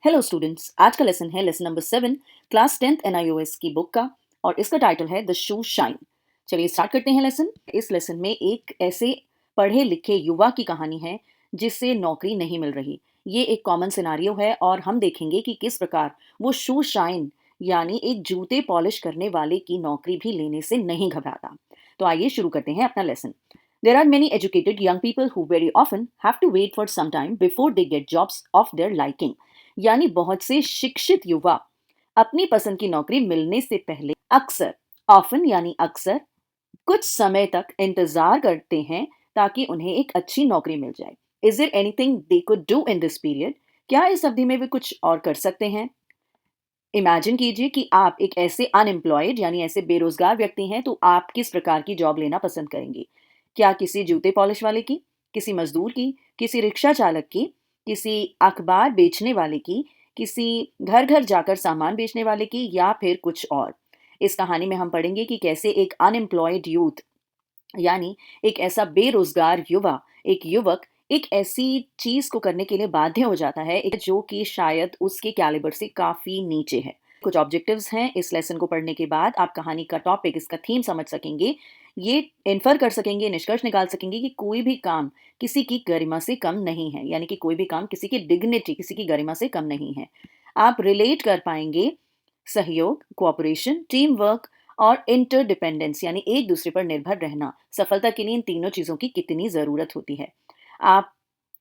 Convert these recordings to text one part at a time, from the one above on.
Hello students, आज का lesson है lesson number 7 class 10th NIOS की बुक का। और इसका टाइटल है द शू शाइन। चलिए स्टार्ट करते हैं लेसन। इस लेसन में एक ऐसे पढ़े लिखे युवा की कहानी है जिससे नौकरी नहीं मिल रही। ये एक कॉमन सिनारियो है और हम देखेंगे कि किस प्रकार वो शू शाइन यानी एक जूते पॉलिश करने वाले की नौकरी भी लेने से नहीं घबराता। तो आइए शुरू करते हैं अपना lesson. There are many educated young people who very often have to wait for some time before they get jobs of their liking. यानी बहुत से शिक्षित युवा अपनी पसंद की नौकरी मिलने से पहले अक्सर ऑफन यानी अक्सर कुछ समय तक इंतजार करते हैं ताकि उन्हें एक अच्छी नौकरी मिल जाए। Is there anything they could do in this period? क्या इस अवधि में वे कुछ और कर सकते हैं? इमेजिन कीजिए कि आप एक ऐसे अनएम्प्लॉयड यानी ऐसे बेरोजगार व्यक्ति हैं, तो आप किस प्रकार की जॉब लेना पसंद करेंगे? क्या किसी जूते पॉलिश वाले की, किसी मजदूर की, किसी रिक्शा चालक की, किसी अखबार बेचने वाले की, किसी घर घर जाकर सामान बेचने वाले की, या फिर कुछ और? इस कहानी में हम पढ़ेंगे कि कैसे एक अनएम्प्लॉयड यूथ यानी एक ऐसा बेरोजगार युवा, एक युवक एक ऐसी चीज को करने के लिए बाध्य हो जाता है जो कि शायद उसके कैलिबर से काफी नीचे है। कुछ ऑब्जेक्टिव्स हैं इस लेसन को पढ़ने के बाद आप कहानी का टॉपिक, इसका थीम समझ सकेंगे। ये इन्फर कर सकेंगे, निष्कर्ष निकाल सकेंगे कि कोई भी काम किसी की गरिमा से कम नहीं है, यानी कि कोई भी काम किसी की डिग्निटी, किसी की गरिमा से कम नहीं है। आप रिलेट कर पाएंगे सहयोग, कोऑपरेशन, टीम वर्क और इंटरडिपेंडेंस यानी एक दूसरे पर निर्भर रहना। सफलता के लिए इन तीनों चीजों की कितनी जरूरत होती है। आप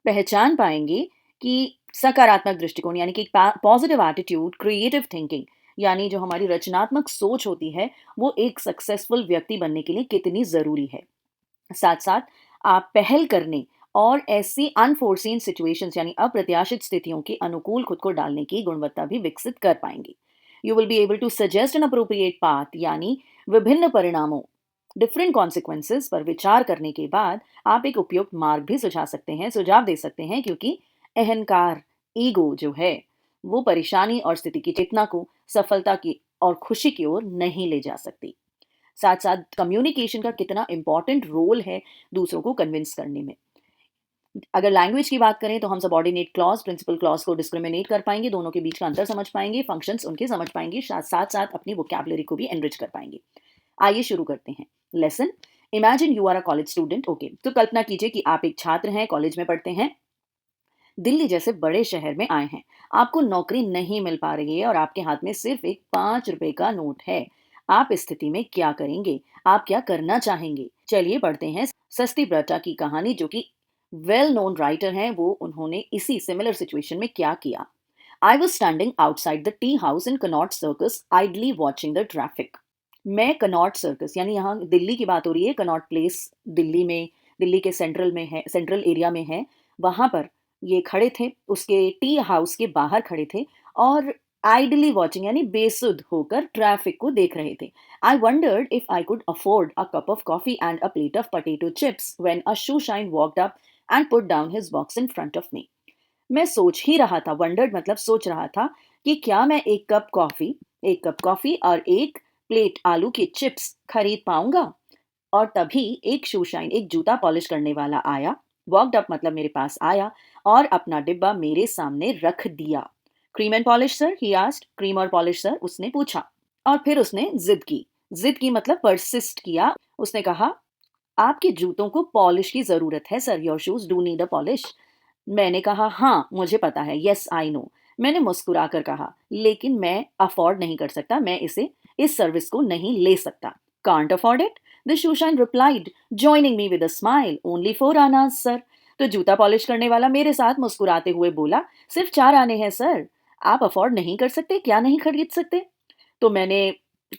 पहचान पाएंगे कि सकारात्मक दृष्टिकोण यानी कि पॉजिटिव एटीट्यूड, क्रिएटिव थिंकिंग यानी जो हमारी रचनात्मक सोच होती है, वो एक सक्सेसफुल व्यक्ति बनने के लिए कितनी जरूरी है। साथ साथ आप पहल करने और ऐसी अनफोर्सीन सिचुएशंस यानी अप्रत्याशित स्थितियों के अनुकूल खुद को डालने की गुणवत्ता भी विकसित कर पाएंगे। You will be able to suggest an appropriate path यानी विभिन्न परिणामों, डिफरेंट कॉन्सिक्वेंसेस पर विचार करने के बाद आप एक उपयुक्त मार्ग भी सुझा सकते हैं, सुझाव दे सकते हैं, क्योंकि अहंकार, ईगो जो है, वो परेशानी और स्थिति की चेतना को सफलता की और खुशी की ओर नहीं ले जा सकती। साथ साथ कम्युनिकेशन का कितना इंपॉर्टेंट रोल है दूसरों को कन्विंस करने में। अगर लैंग्वेज की बात करें तो हम सबऑर्डिनेट क्लॉज, प्रिंसिपल क्लॉज को डिस्क्रिमिनेट कर पाएंगे, दोनों के बीच का अंतर समझ पाएंगे, फंक्शंस उनके समझ पाएंगे, साथ साथ अपनी वोकैबुलरी को भी एनरिच कर पाएंगे। आइए शुरू करते हैं lesson. Imagine you are a college student. Okay, तो कल्पना कीजिए कि आप एक छात्र हैं, कॉलेज में पढ़ते हैं, दिल्ली जैसे बड़े शहर में आए हैं। आपको नौकरी नहीं मिल पा रही है और आपके हाथ में सिर्फ एक 5 रुपए का नोट है। आप इस स्थिति में क्या करेंगे? आप क्या करना चाहेंगे? चलिए पढ़ते हैं सस्ती प्रटा की कहानी, जो कि वेल नोन राइटर हैं। वो उन्होंने इसी सिमिलर सिचुएशन में क्या किया। I was standing outside the tea house in Connaught circus ideally watching the traffic. मैं कनॉट सर्कस यानी यहाँ दिल्ली की बात हो रही है, कनॉट प्लेस दिल्ली में, दिल्ली के सेंट्रल में है, सेंट्रल एरिया में है। वहां पर ये खड़े थे, उसके टी हाउस के बाहर खड़े थे और आइडली वॉचिंग यानी बेसुध होकर ट्रैफिक को देख रहे थे। आई wandered if I could afford a cup of coffee and a plate of potato chips when a shoe shine walked up and put down his box in front of me. मैं सोच ही रहा था, wandered मतलब सोच रहा था, कि क्या मैं एक कप कॉफी और एक प्लेट आलू के चिप्स खरीद पाऊंगा। और तभी एक शू शाइन, एक जूता पॉलिश करने वाला आया। वॉकड अप मतलब मेरे पास आया और अपना डिब्बा मेरे सामने रख दिया। Cream and polish sir? He asked. Cream और पॉलिश सर? उसने पूछा। और फिर उसने जिद की मतलब परसिस्ट किया। उसने कहा, आपके जूतों को पॉलिश की जरूरत है sir, your shoes do need a polish. मैंने कहा, हाँ मुझे पता है, यस आई नो। मैंने मुस्कुरा कर कहा, लेकिन मैं अफोर्ड नहीं कर सकता, मैं इस सर्विस को नहीं ले सकता। Can't afford it? The shoeshine replied, joining me with a smile, only 4 annas sir. तो जूता पॉलिश करने वाला मेरे साथ मुस्कुराते हुए बोला, सिर्फ 4 आने हैं सर। आप अफोर्ड नहीं कर सकते? क्या नहीं खरीद सकते? तो मैंने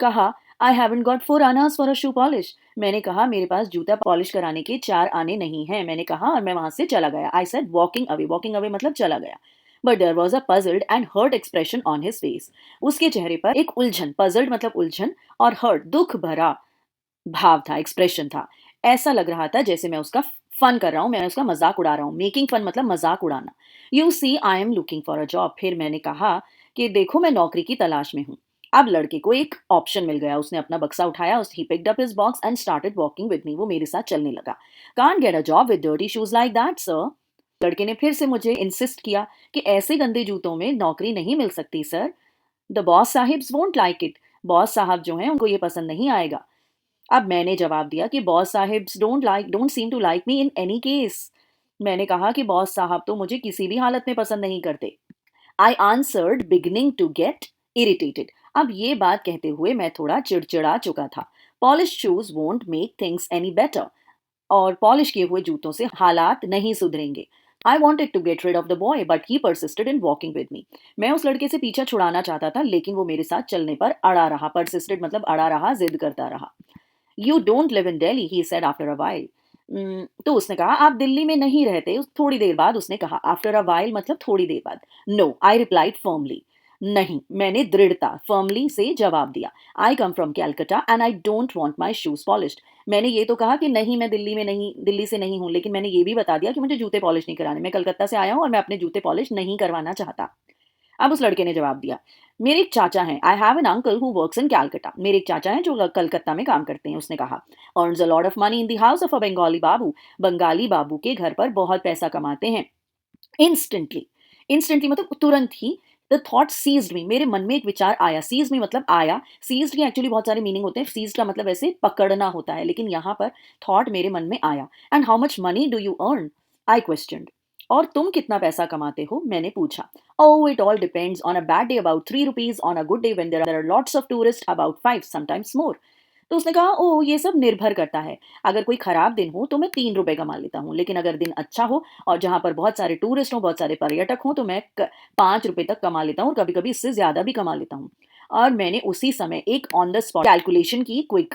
कहा, आई हैवंट गॉट 4 आनाज फॉर अ शू पॉलिश। मैंने कहा, मेरे पास जूता पॉलिश कराने के 4 आने नहीं हैं। मैंने कहा और मैं वहां से चला गया। आई सेड वॉकिंग अवे मतलब चला गया। But there was a puzzled and hurt expression on his face. उसके चेहरे पर एक उलझन, पजल्ड मतलब उलझन, और हर्ट दुख भरा भाव था, एक्सप्रेशन था। ऐसा लग रहा था जैसे मैं उसका फन कर रहा हूँ, मैं उसका मजाक उड़ा रहा हूँ। मेकिंग फन मतलब मजाक उड़ाना। You see I am looking for a job. फिर मैंने कहा कि देखो मैं नौकरी की तलाश में हूँ। अब लड़के को एक ऑप्शन मिल गया। उसने अपना बक्सा उठाया, he picked up his box and started walking with मी। वो मेरे साथ चलने लगा। Can't get a job with dirty shoes like that sir. लड़के ने फिर से मुझे इंसिस्ट किया कि ऐसे गंदे जूतों में नौकरी नहीं मिल सकती sir. The boss sahibs won't like it. Boss साहब जो हैं उनको ये पसंद नहीं आएगा। अब मैंने जवाब दिया कि boss sahibs don't seem to like me in any case. मैंने कहा कि बॉस साहब तो मुझे किसी भी हालत में पसंद नहीं करते। I answered beginning to get irritated. अब ये बात कहते हुए मैं थोड़ा चिड़चिड़ा चुका था। Polish shoes won't make things any better. और पॉलिश किए हुए जूतों से हालात नहीं सुधरेंगे। I wanted to get rid of the boy but he persisted in walking with me. मैं उस लड़के से पीछा छुड़ाना चाहता था लेकिन वो मेरे साथ चलने पर अड़ा रहा। परसिस्टेड मतलब अड़ा रहा, जिद करता रहा। You don't live in Delhi he said after a while. तो उसने कहा आप दिल्ली में नहीं रहते। थोड़ी देर बाद उसने कहा आफ्टर अ व्हाइल मतलब थोड़ी देर बाद। No I replied firmly. नहीं, मैंने दृढ़ता फर्मली से जवाब दिया। I come from Calcutta and I don't want my shoes polished. मैंने ये तो कहा कि नहीं, मैं दिल्ली से नहीं हूँ, लेकिन मैंने ये भी बता दिया कि मुझे जूते पॉलिश नहीं कराने। मैं कलकत्ता से आया हूँ और मैं अपने जूते पॉलिश नहीं करवाना चाहता। अब उस लड़के ने जवाब दिया, मेरे एक चाचा हैं, I have an uncle who works in Calcutta. मेरे एक चाचा हैं जो कलकत्ता में काम करते हैं। उसने कहा, earns a lot of money in the house of a Bengali babu. Bengali बाबू के घर पर बहुत पैसा कमाते हैं। इंस्टेंटली, इंस्टेंटली मतलब तुरंत ही द थॉट सीज्ड मी। मेरे मन में एक विचार आया। सीज मी मतलब आया। सीज्ड के एक्चुअली बहुत सारे मीनिंग होते हैं। सीज्ड का मतलब ऐसे पकड़ना होता है, लेकिन यहाँ पर थॉट मेरे मन में आया। And how much money do you earn, I questioned. और तुम कितना पैसा कमाते हो, मैंने पूछा। Oh, it all depends. On a bad day, about 3 rupees. On a good day, when there are lots of tourists, about 5, sometimes more. तो उसने कहा, ओह ये सब निर्भर करता है। अगर कोई खराब दिन हो तो मैं 3 रुपए कमा लेता हूँ, लेकिन अगर दिन अच्छा हो और जहाँ पर बहुत सारे टूरिस्ट हों, बहुत सारे पर्यटक हों, तो मैं 5 रुपए तक कमा लेता हूँ और कभी कभी इससे ज्यादा भी कमा लेता हूँ। और मैंने उसी समय एक ऑन द स्पॉट कैलकुलेशन की, क्विक।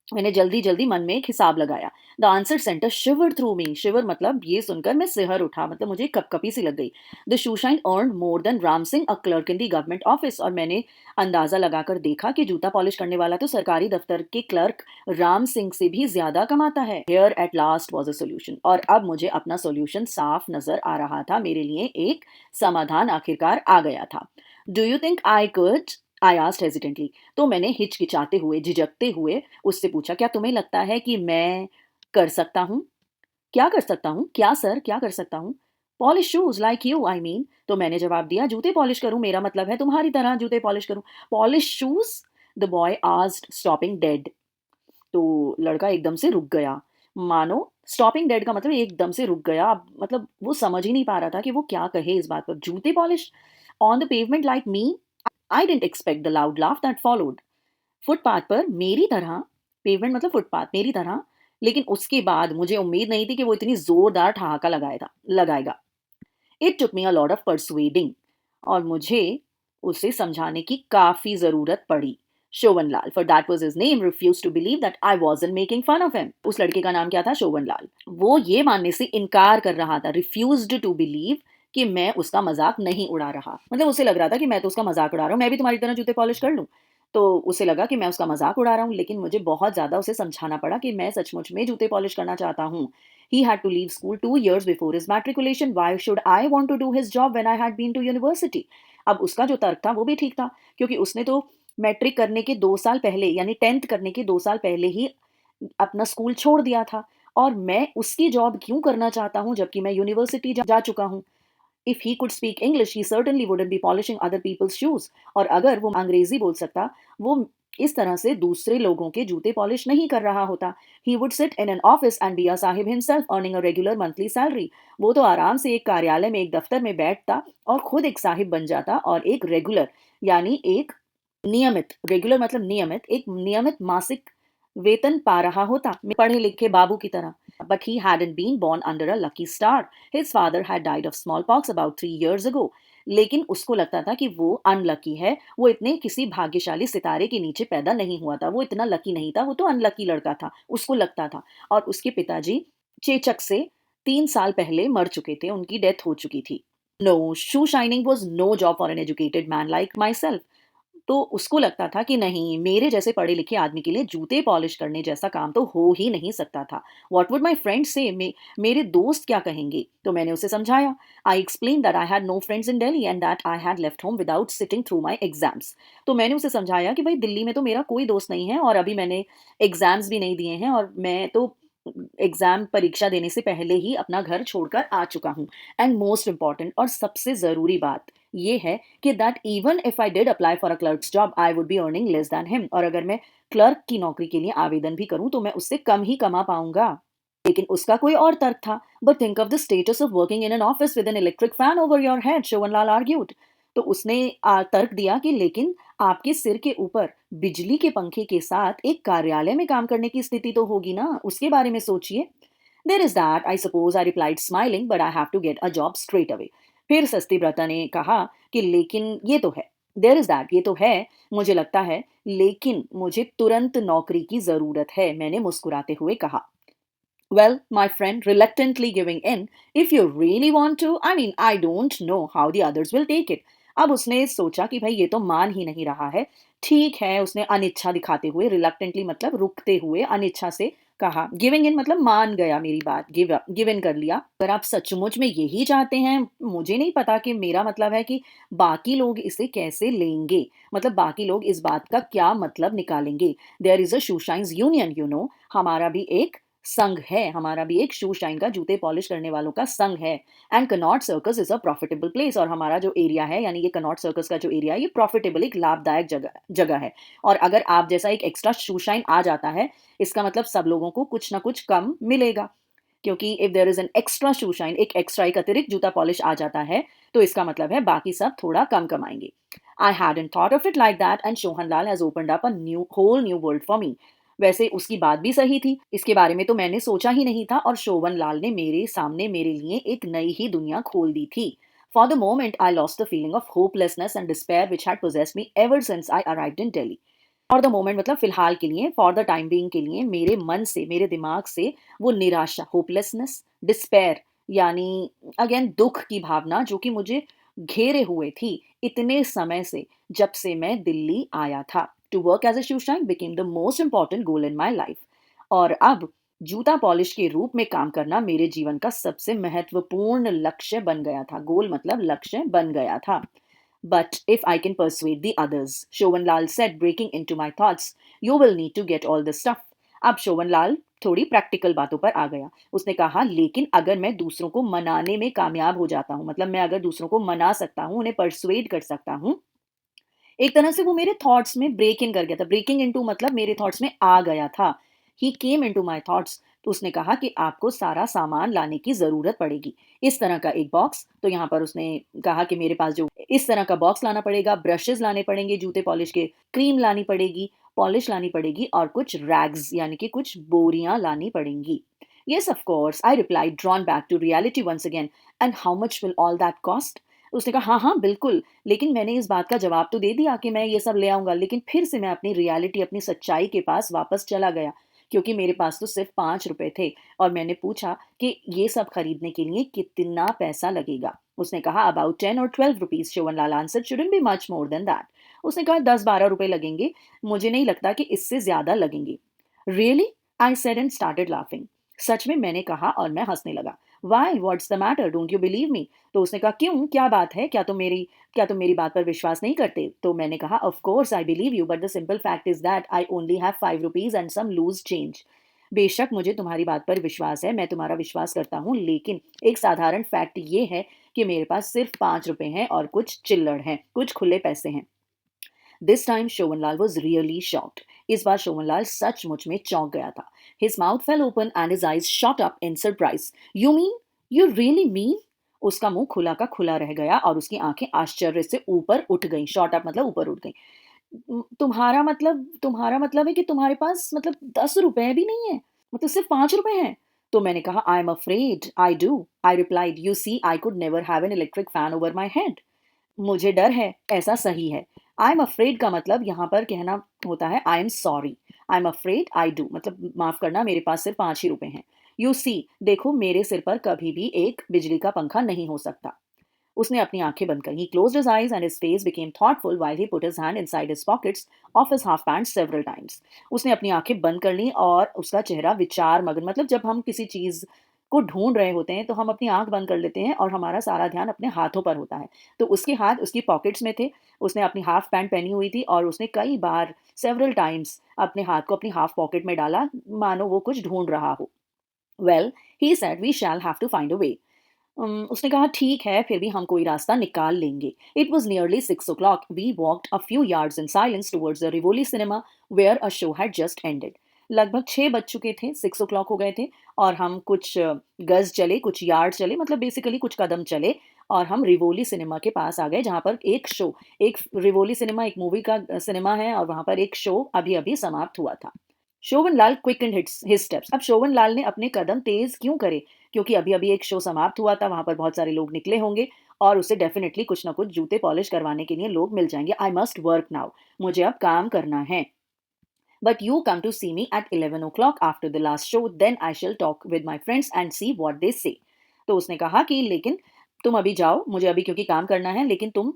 मैंने जल्दी जल्दी मन में एक हिसाब लगाया। The answer sent a shiver through me. Shiver मतलब ये सुनकर मैं सिहर उठा, मतलब मुझे कपकपी सी लग गई। The shoeshine earn more than Ram Singh a clerk in the government office. और मैंने अंदाजा लगाकर देखा कि जूता पॉलिश करने वाला तो सरकारी दफ्तर के क्लर्क राम सिंह से भी ज्यादा कमाता है। Here at last was a solution. और अब मुझे अपना सोल्यूशन साफ नजर आ रहा था। मेरे लिए एक समाधान आखिरकार आ गया था। Do you think I could, I asked hesitantly. तो मैंने हिचकिचाते हुए, झिझकते हुए उससे पूछा, क्या तुम्हें लगता है कि मैं कर सकता हूँ? क्या कर सकता हूँ? क्या सर, क्या कर सकता हूँ? Polish shoes like you, I mean. तो मैंने जवाब दिया, जूते पॉलिश करूँ, मेरा मतलब है तुम्हारी तरह जूते पॉलिश करूँ। Polish shoes, the boy asked stopping dead. तो लड़का एकदम से रुक गया। मानो स्टॉपिंग डेड का मतलब एकदम से रुक गया। मतलब वो समझ ही नहीं पा रहा था कि वो क्या कहे इस बात पर। जूते polish on the pavement like me. I didn't expect the loud laugh that followed. Footpath पर मेरी तरह, पेवेंट मतलब फुटपाथ, मेरी तरह। लेकिन उसके बाद मुझे उम्मीद नहीं थी कि वो इतनी जोरदार ठहाका लगाएगा। It took me a lot of persuading. और मुझे उसे समझाने की काफी जरूरत पड़ी। Shobhan Lal, for that was his name, refuse to believe that I wasn't making fun of him. उस लड़के का नाम क्या था? शोभन लाल। वो ये मानने से इनकार कर रहा था, रिफ्यूज्ड टू बिलीव, कि मैं उसका मजाक नहीं उड़ा रहा। मतलब उसे लग रहा था कि मैं तो उसका मजाक उड़ा रहा हूँ, मैं भी तुम्हारी तरह जूते पॉलिश कर लूं। तो उसे लगा कि मैं उसका मजाक उड़ा रहा हूँ, लेकिन मुझे बहुत ज्यादा उसे समझाना पड़ा कि मैं सचमुच में जूते पॉलिश करना चाहता हूँ। He had to leave school 2 years before his matriculation. Why should I want to do his job when I had been to university? अब उसका जो तर्क था वो भी ठीक था, क्योंकि उसने तो मैट्रिक करने के 2 साल पहले, यानी 10th करने के 2 साल पहले ही अपना स्कूल छोड़ दिया था। और मैं उसकी जॉब क्यों करना चाहता हूँ जबकि मैं यूनिवर्सिटी जा चुका हूँ। If he could speak English he certainly wouldn't be polishing other people's shoes. और अगर वो अंग्रेजी बोल सकता, वो इस तरह से दूसरे लोगों के जूते पॉलिश नहीं कर रहा होता। He would sit in an office and be a Sahib himself earning a regular monthly salary. वो तो आराम से एक कार्यालय में, एक दफ्तर में बैठता और खुद एक साहिब बन जाता, और एक रेगुलर, यानी एक नियमित, रेगुलर मतलब नियमित, एक नियमित मासिक वेतन पा रहा होता, पढ़े लिखे बाबू की तरह। But he hadn't been born under a lucky star. His father had died of smallpox about 3 years ago. लेकिन उसको लगता था कि वो अनलकी है, वो इतने किसी भाग्यशाली सितारे के नीचे पैदा नहीं हुआ था, वो इतना लकी नहीं था, वो तो अनलकी लड़का था, उसको लगता था। और उसके पिताजी चेचक से 3 साल पहले मर चुके थे, उनकी डेथ हो चुकी थी। No, shoe shining was no job for an educated man like myself. तो उसको लगता था कि नहीं, मेरे जैसे पढ़े लिखे आदमी के लिए जूते पॉलिश करने जैसा काम तो हो ही नहीं सकता था। व्हाट वुड माय फ्रेंड्स से, मेरे दोस्त क्या कहेंगे? तो मैंने उसे समझाया। I explain that I had no friends in Delhi and that I had left home without sitting through my exams. तो मैंने उसे समझाया कि भाई दिल्ली में तो मेरा कोई दोस्त नहीं है और अभी मैंने एग्जाम्स भी नहीं दिए हैं, और मैं तो एग्ज़ाम परीक्षा देने से पहले ही अपना घर छोड़कर आ चुका हूँ। एंड मोस्ट इम्पोर्टेंट और सबसे ज़रूरी बात ये है कि that even if I did apply for a clerks job I would be earning less than him, और अगर मैं क्लर्क की नौकरी के लिए आवेदन भी करूँ तो मैं उससे कम ही कमा पाऊँगा। लेकिन उसका कोई और तर्क था। But think of the status of working in an office with an electric fan over your head, Shobhanlal argued. तो उसने तर्क दिया कि लेकिन आपके सिर के ऊपर बिजली के पंखे के साथ एक कार्यालय में काम करने की स्थिति तो होगी ना, उसके बारे में सोचिए। There is that I suppose, I replied smiling, but I have to get a job straight away. फिर सस्ती ब्रता ने कहा कि लेकिन ये तो है, देयर इज दैट ये तो है, मुझे लगता है, लेकिन मुझे तुरंत नौकरी की जरूरत है, मैंने मुस्कुराते हुए कहा। Well, my friend, reluctantly giving in, if you really want to, I mean, I don't know how the others will take it. अब उसने सोचा कि भाई ये तो मान ही नहीं रहा है। ठीक है, उसने अनिच्छा दिखाते हुए, रिलक्टेंटली मतलब रुकते हुए, अनिच्छा से कहा। गिविंग इन मतलब मान गया मेरी बात, गिव इन कर लिया। अगर आप सचमुच में यही चाहते हैं, मुझे नहीं पता कि मेरा मतलब है कि बाकी लोग इसे कैसे लेंगे, मतलब बाकी लोग इस बात का क्या मतलब निकालेंगे। There is a shoe shines union, you know, हमारा भी एक संघ है, हमारा भी एक शू शाइन का, जूते पॉलिश करने वालों का संघ है। And Connaught circus is a profitable place, और हमारा जो एरिया है, यानी ये कनॉट सर्कस का जो एरिया है, ये प्रॉफिटेबल, एक लाभदायक जगह जगह है। और अगर आप जैसा एक एक्स्ट्रा शू शाइन आ जाता है, इसका मतलब सब लोगों को कुछ ना कुछ कम मिलेगा। क्योंकि if there is an extra shoe shine, एक अतिरिक्त जूता पॉलिश आ जाता है, तो इसका मतलब है बाकी सब थोड़ा कम कमाएंगे। आई hadn't thought of it like that, and Shohanlal has opened up a whole new world for me. वैसे उसकी बात भी सही थी, इसके बारे में तो मैंने सोचा ही नहीं था, और शोभन लाल ने मेरे सामने मेरे लिए एक नई ही दुनिया खोल दी थी। For the moment I lost the feeling of hopelessness and despair which had possessed me ever since I arrived in Delhi. For the moment मतलब फिलहाल के लिए, फॉर द टाइम बीइंग के लिए, मेरे मन से, मेरे दिमाग से वो निराशा, होपलेसनेस, डिस्पेयर यानी अगेन दुख की भावना जो कि मुझे घेरे हुए थी इतने समय से, जब से मैं दिल्ली आया था। To work as a shoe shine became the most important goal in my life. और अब जूता पॉलिश के रूप में काम करना मेरे जीवन का सबसे महत्वपूर्ण लक्ष्य बन गया था। गोल मतलब लक्ष्य बन गया था। But if I can persuade the others, Shovan said, breaking into my thoughts, you will need to get all this stuff. अब शोभन थोड़ी प्रैक्टिकल बातों पर आ गया। उसने कहा, लेकिन अगर मैं दूसरों को मनाने में कामयाब हो जाता हूँ, मतलब मैं अगर दूसरों को मना सकता हूँ, उन्हें परsuade कर सकता हूँ, एक तरह से वो मेरे थॉट्स में ब्रेक इन कर गया था। ब्रेकिंग इनटू मतलब मेरे थॉट्स में आ गया था। ही केम इनटू माय थॉट्स। तो उसने कहा कि आपको सारा सामान लाने की ज़रूरत पड़ेगी। इस तरह का एक बॉक्स, तो यहाँ पर उसने कहा कि मेरे पास जो इस तरह का बॉक्स लाना पड़ेगा, ब्रशेज़ लाने पड़ेंगे जूते पॉलिश के, क्रीम लानी पड़ेगी, पॉलिश लानी पड़ेगी, और कुछ रैग्स यानी कि कुछ बोरियाँ लानी पड़ेंगी। Yes of course, I replied, drawn back to reality once again. And how much will all that cost? उसने कहा, हाँ, हाँ, बिल्कुल। लेकिन मैंने इस बात का जवाब तो दे दिया कि मैं ये सब ले आऊँगा, लेकिन फिर से मैं अपनी रियलिटी, अपनी सच्चाई के पास वापस चला गया, क्योंकि मेरे पास तो सिर्फ़ ₹5 थे, और मैंने पूछा कि ये सब खरीदने के लिए कितना पैसा लगेगा? उसने कहा, अबाउट 10 और 12 rupees, Shobhanlal answered, shouldn't be much more than that. उसने कहा, 10-12 रुपए लगेंगे, मुझे नहीं लगता कि इससे ज़्यादा लगेंगे। Really? I said and started laughing. सच में, मैंने कहा और मैं हँसने लगा। Why? What's the matter? Don't you believe me? तो उसने कहा, क्यों, क्या बात है? क्या तुम मेरी बात पर विश्वास नहीं करते? तो मैंने कहा, of course I believe you, but the simple fact is that I only have 5 rupees and some loose change. बेशक मुझे तुम्हारी बात पर विश्वास है, मैं तुम्हारा विश्वास करता हूँ, लेकिन एक साधारण फैक्ट ये है कि मेरे पास सिर्फ 5 रुपए हैं और कुछ चिल्लड़ हैं, कुछ खुले पैसे हैं। This time Shobhanlal was really shocked. इस बार शोभनलाल सचमुच में चौंक गया था। His mouth fell open and his eyes shot up in surprise. You mean, you really mean? उसका मुंह खुला का खुला रह गया और उसकी आंखें आश्चर्य से ऊपर उठ गईं। शॉट अप मतलब ऊपर उठ गईं। तुम्हारा मतलब है कि तुम्हारे पास मतलब 10 रुपए भी नहीं है, मतलब सिर्फ 5 रुपए हैं? तो मैंने कहा, I am afraid I do, I replied, you see I could never have an electric fan over my head. मुझे डर है, ऐसा सही है। आई एम अफ्रेड का मतलब यहाँ पर कहना होता है I am sorry. I am afraid I do मतलब माफ़ करना, मेरे पास सिर्फ 5 ही रुपए हैं। यू सी, देखो, मेरे सिर पर कभी भी एक बिजली का पंखा नहीं हो सकता। उसने अपनी आंखें बंद करी। He closed his eyes and his face became thoughtful while he put his hand inside his pockets of his half pants several times. उसने अपनी आंखें बंद कर लीं और उसका चेहरा विचार मगन, मतलब जब हम किसी चीज़ को ढूँढ रहे होते हैं, तो हम अपनी आँख बंद कर लेते हैं और हमारा सारा ध्यान अपने हाथों पर होता है। तो उसके हाथ उसकी पॉकेट्स में थे, उसने अपनी हाफ पैंट पहनी हुई थी और उसने कई बार सेवरल टाइम्स अपने हाथ को अपनी हाफ पॉकेट में डाला, मानो वो कुछ ढूँढ रहा हो। Well he said we shall have to find a way. उसने कहा ठीक है फिर भी हम कोई रास्ता निकाल लेंगे। It was nearly 6 o'clock। We walked a few yards in silence towards the Rivoli cinema where a show had just ended. लगभग 6 बज चुके थे, 6 o'clock हो गए थे, और हम कुछ गज चले, कुछ यार्ड चले, मतलब बेसिकली कुछ कदम चले, और हम रिवोली सिनेमा के पास आ गए जहाँ पर एक शो, एक रिवोली सिनेमा एक मूवी का सिनेमा है, और वहाँ पर एक शो अभी अभी समाप्त हुआ था। शोभन लाल क्विकेंड हिज स्टेप्स। अब शोभन लाल ने अपने कदम तेज क्यों करे? क्योंकि अभी अभी एक शो समाप्त हुआ था, वहां पर बहुत सारे लोग निकले होंगे, और उसे डेफिनेटली कुछ ना कुछ जूते पॉलिश करवाने के लिए लोग मिल जाएंगे। I must work now. मुझे अब काम करना है। But you come to see me at 11 o'clock after the last show, then I shall talk with my friends and see what they say. तो उसने कहा कि लेकिन तुम अभी जाओ, मुझे अभी क्योंकि काम करना है, लेकिन तुम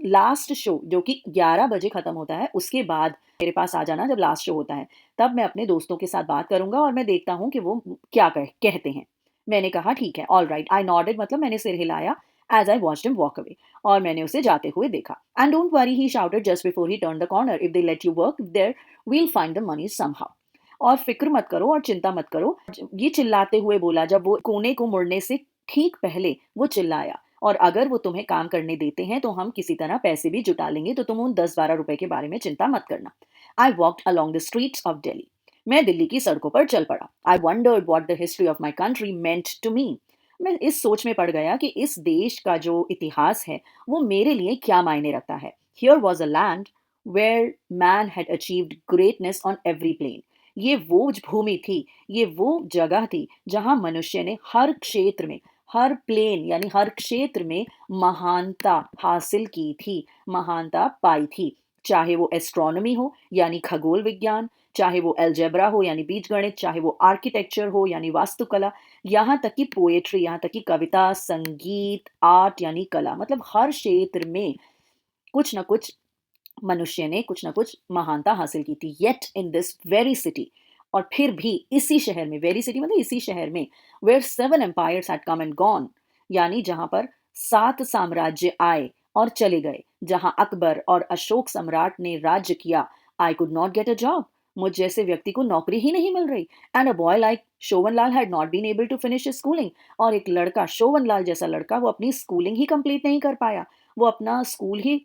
लास्ट शो जो कि 11 बजे खत्म होता है उसके बाद मेरे पास आ जाना, जब लास्ट शो होता है तब मैं अपने दोस्तों के साथ बात करूंगा और मैं देखता हूँ कि वो क्या कहते हैं। मैंने कहा ठीक है, ऑल राइट। आई नॉडेड, मतलब मैंने सिर हिलाया, as I watched him walk away, और मैंने उसे जाते हुए देखा। And don't worry, he shouted just before he turn the corner, if they let you work there we'll find the money somehow. और फिक्र मत करो और चिंता मत करो, ये चिल्लाते हुए बोला जब वो कोने को मुड़ने से ठीक पहले वो चिल्लाया, और अगर वो तुम्हें काम करने देते हैं तो हम किसी तरह पैसे भी जुटा लेंगे, तो तुम उन 10-12 रुपए के बारे में चिंता मत करना। I walked along the streets of Delhi. मैं दिल्ली की सड़कों पर चल पड़ा। I wondered what the history of my country meant to me. मैं इस सोच में पड़ गया कि इस देश का जो इतिहास है वो मेरे लिए क्या मायने रखता है। Here was a land where man had achieved greatness on every plane. ये वो भूमि थी, ये वो जगह थी जहां मनुष्य ने हर क्षेत्र में, हर प्लेन यानी हर क्षेत्र में महानता हासिल की थी, महानता पाई थी। चाहे वो एस्ट्रोनॉमी हो यानी खगोल विज्ञान, चाहे वो अलजेब्रा हो यानी बीजगणित, चाहे वो आर्किटेक्चर हो यानी वास्तुकला, यहाँ तक कि पोएट्री, यहाँ तक कि कविता, संगीत, आर्ट यानी कला, मतलब हर क्षेत्र में कुछ न कुछ मनुष्य ने कुछ ना कुछ महानता हासिल की थी। Yet in this very city, और फिर भी इसी शहर में, वेरी सिटी मतलब इसी शहर में, where 7 empires had come and gone, यानी जहां पर 7 साम्राज्य आए और चले गए, जहां अकबर और अशोक सम्राट ने राज्य किया, I could not get a job. मुझ जैसे व्यक्ति को नौकरी ही नहीं मिल रही। And a boy like Shovan Lal had not been able to finish schooling. और एक लड़का, शोवन लाल जैसा लड़का, वो अपनी स्कूलिंग ही कंप्लीट नहीं कर पाया, वो अपना स्कूल ही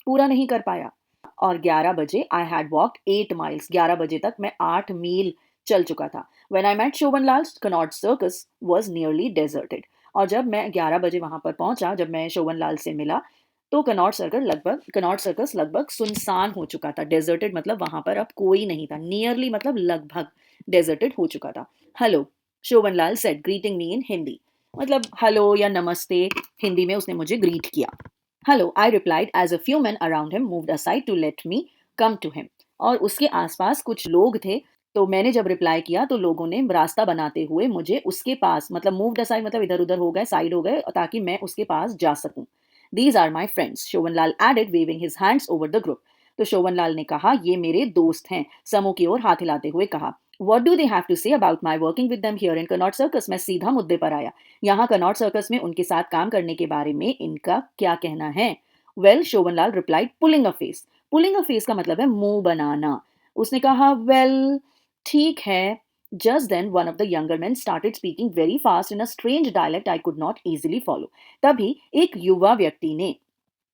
पूरा नहीं कर पाया। और 11 बजे आई हैड वॉकड 8 miles। 11 बजे तक मैं 8 मील चल चुका था। When I met Shobhan Lal, Connaught Circus was nearly deserted. और जब मैं 11 बजे वहां पर पहुंचा, जब मैं शोभन लाल से मिला, तो कनॉट सर्कस लगभग सुनसान हो चुका था। डेजर्टेड मतलब वहां पर अब कोई नहीं था। नियरली मतलब लगभग डेजर्टेड हो चुका था। हेलो, शोभन लाल सेड, ग्रीटिंग मी इन हिंदी। मतलब हेलो या नमस्ते, हिंदी में उसने मुझे ग्रीट किया। Hello, I replied as a few men around him moved aside to let me come to him. और उसके आसपास कुछ लोग थे, तो मैंने जब रिप्लाई किया तो लोगों ने रास्ता बनाते हुए मुझे उसके पास, मतलब मूव्ड असाइड मतलब इधर उधर हो गए, साइड हो गए, ताकि मैं उसके पास जा सकूं। These are my friends, Shobhan Lal added, waving his hands over the group. तो शोभन लाल ने कहा, ये मेरे दोस्त हैं, समूह की ओर हाथ हिलाते हुए कहा। What do they have to say about my working with them here in Connaught Circus. मैं सीधा मुद्दे पर आया। यहाँ कनॉट सर्कस में उनके साथ काम करने के बारे में इनका क्या कहना है? Well, Shobhanlal replied, pulling a face. Pulling a face का मतलब है मुंह बनाना। उसने कहा, वेल ठीक है। Just then one of the younger man started speaking very fast in a strange dialect I could not easily follow. तभी एक युवा व्यक्ति ने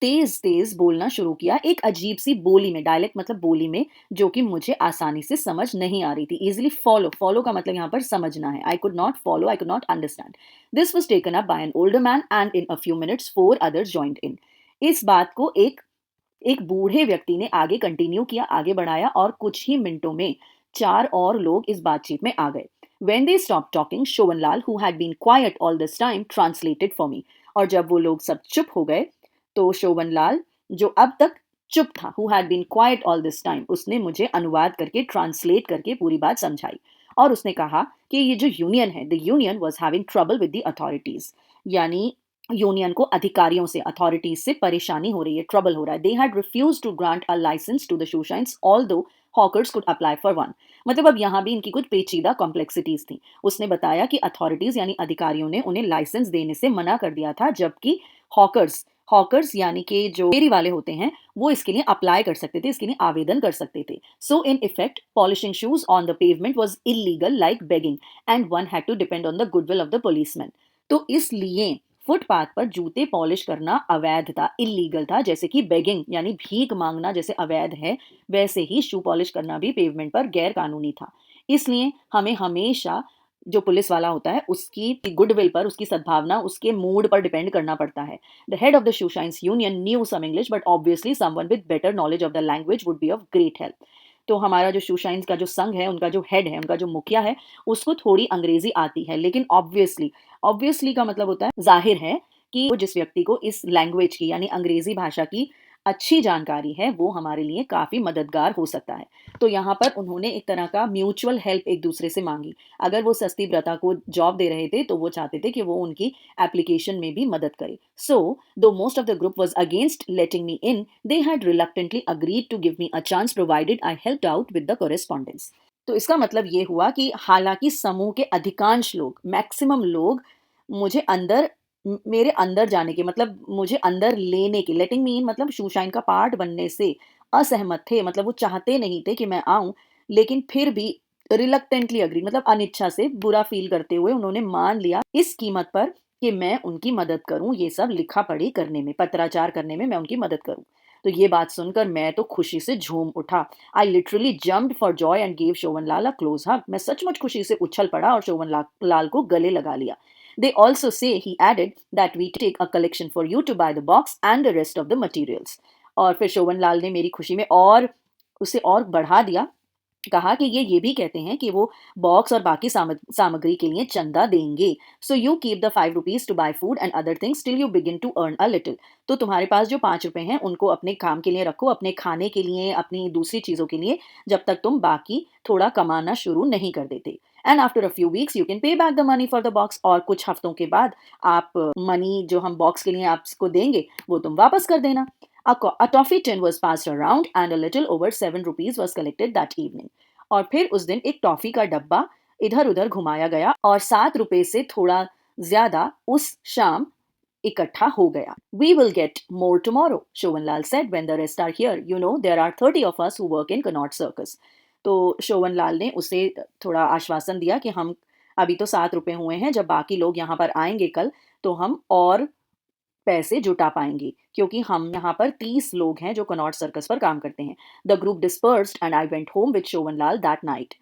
तेज तेज बोलना शुरू किया, एक अजीब सी बोली में, डायलेक्ट मतलब बोली में, जो कि मुझे आसानी से समझ नहीं आ रही थी। इजिली फॉलो, फॉलो का मतलब यहाँ पर समझना है। आई could not follow, I could not understand. This was taken up by an older man and in a few minutes 4 others joined in. इस बात को एक एक बूढ़े व्यक्ति ने आगे कंटिन्यू किया, आगे बढ़ाया, और कुछ ही मिनटों में 4 और लोग इस बातचीत में आ गए। When they stopped talking, शोभनलाल, who had been quiet all this time, translated for me। और जब वो लोग सब चुप हो गए, तो शोभनलाल, जो अब तक चुप था, who had been quiet all this time, उसने मुझे अनुवाद करके, ट्रांसलेट करके पूरी बात समझाई। और उसने कहा कि ये जो यूनियन है, the union was having trouble with the authorities, यानी यूनियन को अधिकारियों से, अथॉरिटीज से परेशानी हो रही है, ट्रबल हो रहा है। They had refuse to grant a licence to the shoe shines although hawkers could apply for one. मतलब अब यहाँ भी इनकी कुछ पेचीदा कॉम्प्लेक्सिटीज थी। उसने बताया कि अथॉरिटीज यानी अधिकारियों ने उन्हें लाइसेंस देने से मना कर दिया था, जबकि हॉकर्स, हॉकर्स यानी कि जो फेरी वाले होते हैं, वो इसके लिए अप्लाई कर सकते थे, इसके लिए आवेदन कर सकते थे। So in effect polishing shoes on the pavement was illegal like begging and one had to depend on the goodwill of the policeman. तो इसलिए फुटपाथ पर जूते पॉलिश करना अवैध था, इल्लीगल था, जैसे कि बेगिंग यानी भीख मांगना जैसे अवैध है, वैसे ही शू पॉलिश करना भी पेवमेंट पर गैर कानूनी था। इसलिए हमें हमेशा जो पुलिस वाला होता है उसकी गुडविल पर, उसकी सद्भावना, उसके मूड पर डिपेंड करना पड़ता है। The head of the shoe shines union knew some English but obviously someone with better knowledge of the language would be of great help. तो हमारा जो शू शाइन्स का जो संघ है, उनका जो हेड है, उनका जो मुखिया है, उसको थोड़ी अंग्रेजी आती है, लेकिन ऑब्वियसली, ऑब्वियसली का मतलब होता है जाहिर है कि वो जिस व्यक्ति को इस लैंग्वेज की यानी अंग्रेजी भाषा की अच्छी जानकारी है, वो हमारे लिए काफ़ी मददगार हो सकता है। तो यहाँ पर उन्होंने एक तरह का म्यूचुअल हेल्प एक दूसरे से माँगी। अगर वो सस्ती प्रथा को जॉब दे रहे थे, तो वो चाहते थे कि वो उनकी एप्लीकेशन में भी मदद करे। So, though most of the group was against letting me in, they had reluctantly agreed to give me a chance provided I helped out with the correspondence. तो इसका मतलब ये हुआ कि हालाँकि समूह के अधिकांश लोग, मैक्सिमम लोग मुझे अंदर मेरे अंदर जाने के मतलब मुझे अंदर लेने के, लेटिंग मी इन मतलब शू शाइन का पार्ट बनने से असहमत थे। मतलब वो चाहते नहीं थे कि मैं आऊँ, लेकिन फिर भी रिलक्टेंटली एग्री मतलब अनिच्छा से बुरा फ़ील करते हुए उन्होंने मान लिया इस कीमत पर कि मैं उनकी मदद करूँ, ये सब लिखा-पढ़ी करने में, पत्राचार करने में मैं उनकी मदद करूँ। तो ये बात सुनकर मैं तो खुशी से झूम उठा। I literally jumped for joy and give Shobhanlal a close hug. मैं सचमुच खुशी से उछल पड़ा और शोभनलाल लाल को गले लगा लिया। They also say, he added, that we take a collection for you to buy the box and the rest of the materials. और फिर शोभन लाल ने मेरी खुशी में और उसे और बढ़ा दिया, कहा कि ये भी कहते हैं कि वो बॉक्स और बाकी सामग्री के लिए चंदा देंगे। So you keep the 5 rupees to buy food and other things till you begin to earn a little. तो तुम्हारे पास जो 5 रुपए हैं उनको अपने काम के लिए रखो, अपने खाने के लिए, अपनी दूसरी चीजों के लिए, जब तक तुम बाकी थोड़ा कमाना शुरू नहीं कर देते। And after a few weeks you can pay back the money for the box. और कुछ हफ्तों के बाद आप मनी जो हम बॉक्स के लिए आपको देंगे वो तुम वापस कर देना। A toffee tin was passed around and a little over 7 rupees was collected that evening. और फिर उस दिन एक टॉफी का डब्बा इधर-उधर घुमाया गया और 7 रुपए से थोड़ा ज्यादा उस शाम इकट्ठा हो गया। We will get more tomorrow, शोभनलाल said when the rest are here. You know, there are 30 of us who work in Connaught Circus. तो शोभनलाल ने उसे थोड़ा आश्वासन दिया कि हम अभी तो 7 रुपए हुए हैं, जब बाकी लोग यहाँ पर आएंगे कल, तो हम और पैसे जुटा पाएंगे, क्योंकि हम यहाँ पर 30 लोग हैं जो कनॉट सर्कस पर काम करते हैं। The group dispersed and I went home with Shobhanlal that night.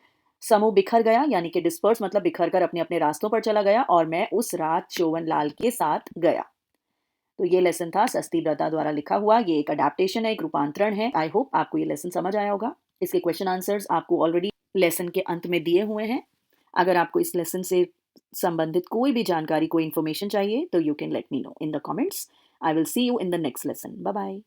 समूह बिखर गया, यानी कि डिस्पर्स मतलब बिखर कर अपने अपने रास्तों पर चला गया, और मैं उस रात शोभनलाल के साथ गया। तो ये लेसन था सस्ती दत्ता द्वारा लिखा हुआ। ये एक अडेप्टेशन है, एक रूपांतरण है। आई होप आपको ये लेसन समझ आया होगा। इसके क्वेश्चन आंसर्स आपको ऑलरेडी लेसन के अंत में दिए हुए हैं। अगर आपको इस लेसन से संबंधित कोई भी जानकारी, कोई इन्फॉर्मेशन चाहिए, तो you can let me know in the comments. I will see you in the next lesson. Bye bye.